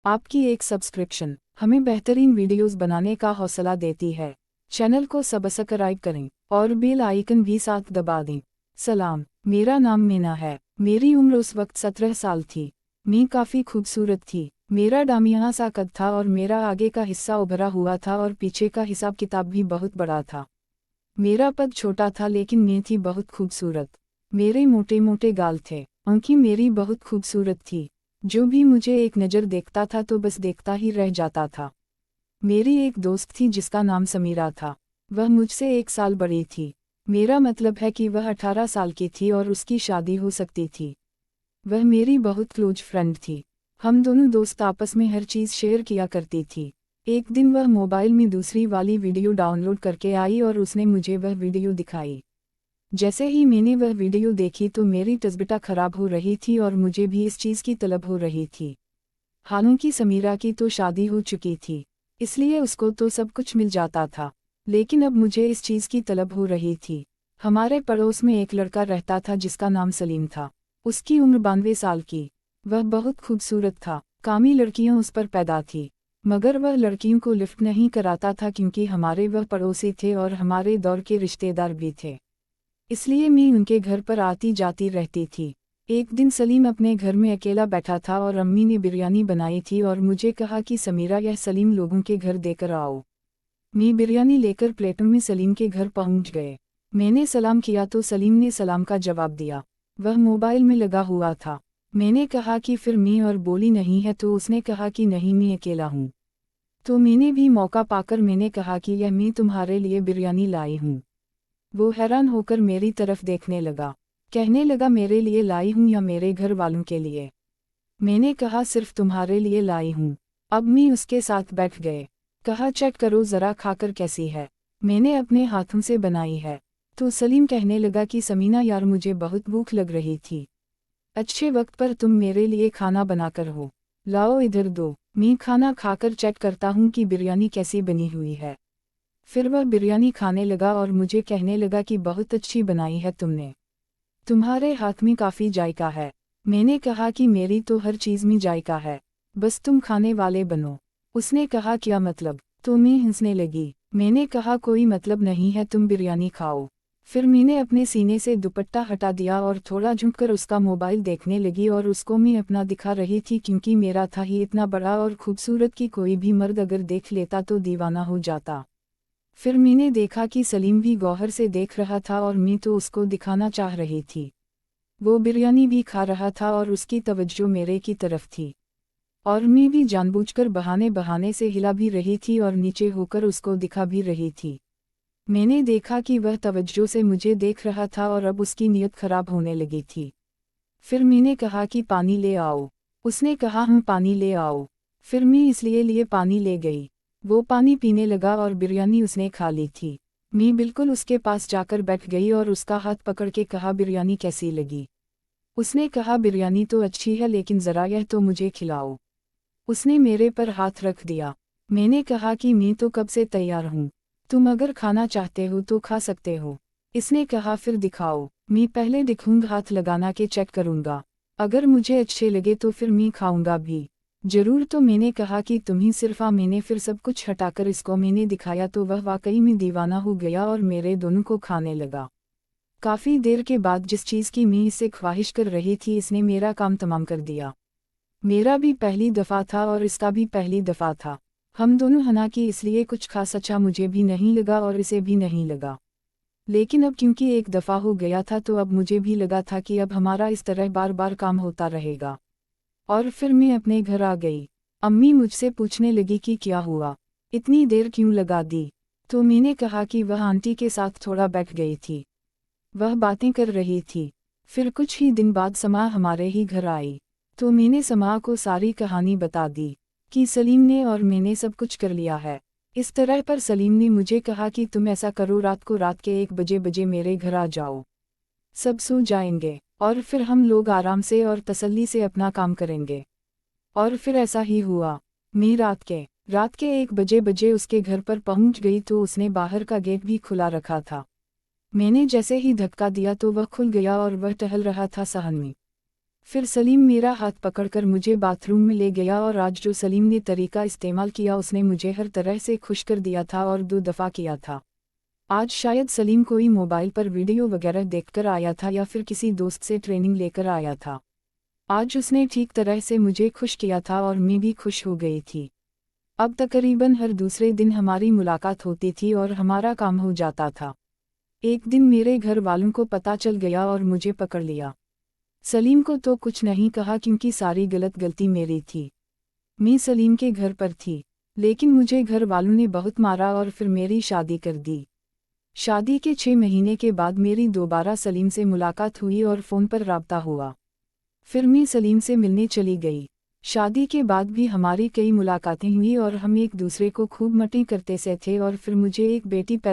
आपकी एक सब्सक्रिप्शन हमें बेहतरीन वीडियोस बनाने का हौसला देती है। चैनल को सब्सक्राइब करें और बेल आइकन भी साथ दबा दें। सलाम, मेरा नाम मीना है। मेरी उम्र उस वक्त 17 साल थी। मैं काफ़ी खूबसूरत थी। मेरा डामियाना सा कद था और मेरा आगे का हिस्सा उभरा हुआ था और पीछे का हिसाब किताब भी बहुत बड़ा था। मेरा पद छोटा था लेकिन मैं थी बहुत खूबसूरत। मेरे मोटे मोटे गाल थे। आंखें मेरी बहुत खूबसूरत थी। जो भी मुझे एक नज़र देखता था तो बस देखता ही रह जाता था। मेरी एक दोस्त थी जिसका नाम समीरा था। वह मुझसे 1 साल बड़ी थी। मेरा मतलब है कि वह 18 साल की थी और उसकी शादी हो सकती थी। वह मेरी बहुत क्लोज फ्रेंड थी। हम दोनों दोस्त आपस में हर चीज़ शेयर किया करती थी। एक दिन वह मोबाइल में दूसरी वाली वीडियो डाउनलोड करके आई और उसने मुझे वह वीडियो दिखाई। जैसे ही मैंने वह वीडियो देखी तो मेरी तबीयत खराब हो रही थी और मुझे भी इस चीज़ की तलब हो रही थी। हालांकि समीरा की तो शादी हो चुकी थी, इसलिए उसको तो सब कुछ मिल जाता था, लेकिन अब मुझे इस चीज़ की तलब हो रही थी। हमारे पड़ोस में एक लड़का रहता था जिसका नाम सलीम था। उसकी उम्र 92 साल की। वह बहुत खूबसूरत था। कामी लड़कियां उस पर पैदा थी, मगर वह लड़कियों को लिफ्ट नहीं कराता था क्योंकि हमारे वह पड़ोसी थे और हमारे दौर के रिश्तेदार भी थे, इसलिए मैं उनके घर पर आती जाती रहती थी। एक दिन सलीम अपने घर में अकेला बैठा था और अम्मी ने बिरयानी बनाई थी और मुझे कहा कि समीरा यह सलीम लोगों के घर देकर आओ। मैं बिरयानी लेकर प्लेटों में सलीम के घर पहुंच गए। मैंने सलाम किया तो सलीम ने सलाम का जवाब दिया। वह मोबाइल में लगा हुआ था। मैंने कहा कि फिर मैं और बोली नहीं है तो उसने कहा कि नहीं मैं अकेला हूँ। तो मैंने भी मौका पाकर मैंने कहा कि यह मैं तुम्हारे लिए बिरयानी लाई हूँ। वो हैरान होकर मेरी तरफ देखने लगा। कहने लगा मेरे लिए लाई हूँ या मेरे घर वालों के लिए। मैंने कहा सिर्फ तुम्हारे लिए लाई हूँ। अब मैं उसके साथ बैठ गए। कहा चेक करो ज़रा खाकर कैसी है। मैंने अपने हाथों से बनाई है। तो सलीम कहने लगा कि समीना यार मुझे बहुत भूख लग रही थी। अच्छे वक्त पर तुम मेरे लिए खाना बनाकर हो। लाओ इधर दो। मैं खाना खाकर चेक करता हूँ कि बिरयानी कैसी बनी हुई है। फिर वह बिरयानी खाने लगा और मुझे कहने लगा कि बहुत अच्छी बनाई है तुमने। तुम्हारे हाथ में काफ़ी जायका है। मैंने कहा कि मेरी तो हर चीज़ में जायका है, बस तुम खाने वाले बनो। उसने कहा क्या मतलब? तो मैं हंसने लगी। मैंने कहा कोई मतलब नहीं है, तुम बिरयानी खाओ। फिर मैंने अपने सीने से दुपट्टा हटा दिया और थोड़ा झुककर उसका मोबाइल देखने लगी और उसको मैं अपना दिखा रही थी क्योंकि मेरा था ही इतना बड़ा और खूबसूरत कि कोई भी मर्द अगर देख लेता तो दीवाना हो जाता। फिर मैंने देखा कि सलीम भी गौहर से देख रहा था और मैं तो उसको दिखाना चाह रही थी। वो बिरयानी भी खा रहा था और उसकी तवज्जो मेरे की तरफ थी, और मैं भी जानबूझकर बहाने बहाने से हिला भी रही थी और नीचे होकर उसको दिखा भी रही थी। मैंने देखा कि वह तवज्जो से मुझे देख रहा था और अब उसकी नीयत खराब होने लगी थी। फिर मैंने कहा कि पानी ले आओ। उसने कहा हम पानी ले आओ। फिर मैं इसलिए लिए पानी ले गई। वो पानी पीने लगा और बिरयानी उसने खा ली थी। मैं बिल्कुल उसके पास जाकर बैठ गई और उसका हाथ पकड़ के कहा बिरयानी कैसी लगी। उसने कहा बिरयानी तो अच्छी है लेकिन ज़रा यह तो मुझे खिलाओ। उसने मेरे पर हाथ रख दिया। मैंने कहा कि मैं तो कब से तैयार हूँ, तुम अगर खाना चाहते हो तो खा सकते हो। इसने कहा फिर दिखाओ। मैं पहले दिखूंगा, हाथ लगाना के चेक करूंगा, अगर मुझे अच्छे लगे तो फिर मैं खाऊंगा भी जरूर। तो मैंने कहा कि तुम ही सिर्फ मैंने फिर सब कुछ हटाकर इसको मैंने दिखाया तो वह वाकई में दीवाना हो गया और मेरे दोनों को खाने लगा। काफ़ी देर के बाद जिस चीज़ की मैं इसे ख्वाहिश कर रही थी इसने मेरा काम तमाम कर दिया। मेरा भी पहली दफ़ा था और इसका भी पहली दफ़ा था। हम दोनों हना कि इसलिए कुछ खास अच्छा मुझे भी नहीं लगा और इसे भी नहीं लगा। लेकिन अब क्योंकि एक दफ़ा हो गया था तो अब मुझे भी लगा था कि अब हमारा इस तरह बार बार काम होता रहेगा। और फिर मैं अपने घर आ गई। अम्मी मुझसे पूछने लगी कि क्या हुआ, इतनी देर क्यों लगा दी। तो मैंने कहा कि वह आंटी के साथ थोड़ा बैठ गई थी, वह बातें कर रही थी। फिर कुछ ही दिन बाद समा हमारे ही घर आई। तो मैंने समा को सारी कहानी बता दी कि सलीम ने और मैंने सब कुछ कर लिया है। इस तरह पर सलीम ने मुझे कहा कि तुम ऐसा करो, रात के 1 बजे मेरे घर आ जाओ, सब सो जाएंगे और फिर हम लोग आराम से और तसल्ली से अपना काम करेंगे। और फिर ऐसा ही हुआ। मैं रात के 1 बजे उसके घर पर पहुंच गई तो उसने बाहर का गेट भी खुला रखा था। मैंने जैसे ही धक्का दिया तो वह खुल गया और वह टहल रहा था सहन में। फिर सलीम मेरा हाथ पकड़कर मुझे बाथरूम में ले गया और आज जो सलीम ने तरीका इस्तेमाल किया उसने मुझे हर तरह से खुश कर दिया था और 2 दफ़ा किया था। आज शायद सलीम कोई मोबाइल पर वीडियो वगैरह देखकर आया था या फिर किसी दोस्त से ट्रेनिंग लेकर आया था। आज उसने ठीक तरह से मुझे खुश किया था और मैं भी खुश हो गई थी। अब तकरीबन हर दूसरे दिन हमारी मुलाकात होती थी और हमारा काम हो जाता था। एक दिन मेरे घर वालों को पता चल गया और मुझे पकड़ लिया। सलीम को तो कुछ नहीं कहा क्योंकि सारी गलती मेरी थी। मैं सलीम के घर पर थी, लेकिन मुझे घर वालों ने बहुत मारा और फिर मेरी शादी कर दी। शादी के 6 महीने के बाद मेरी दोबारा सलीम से मुलाकात हुई और फ़ोन पर राब्ता हुआ। फिर मैं सलीम से मिलने चली गई। शादी के बाद भी हमारी कई मुलाकातें हुई और हम एक दूसरे को खूब मटें करते से थे और फिर मुझे एक बेटी पैदा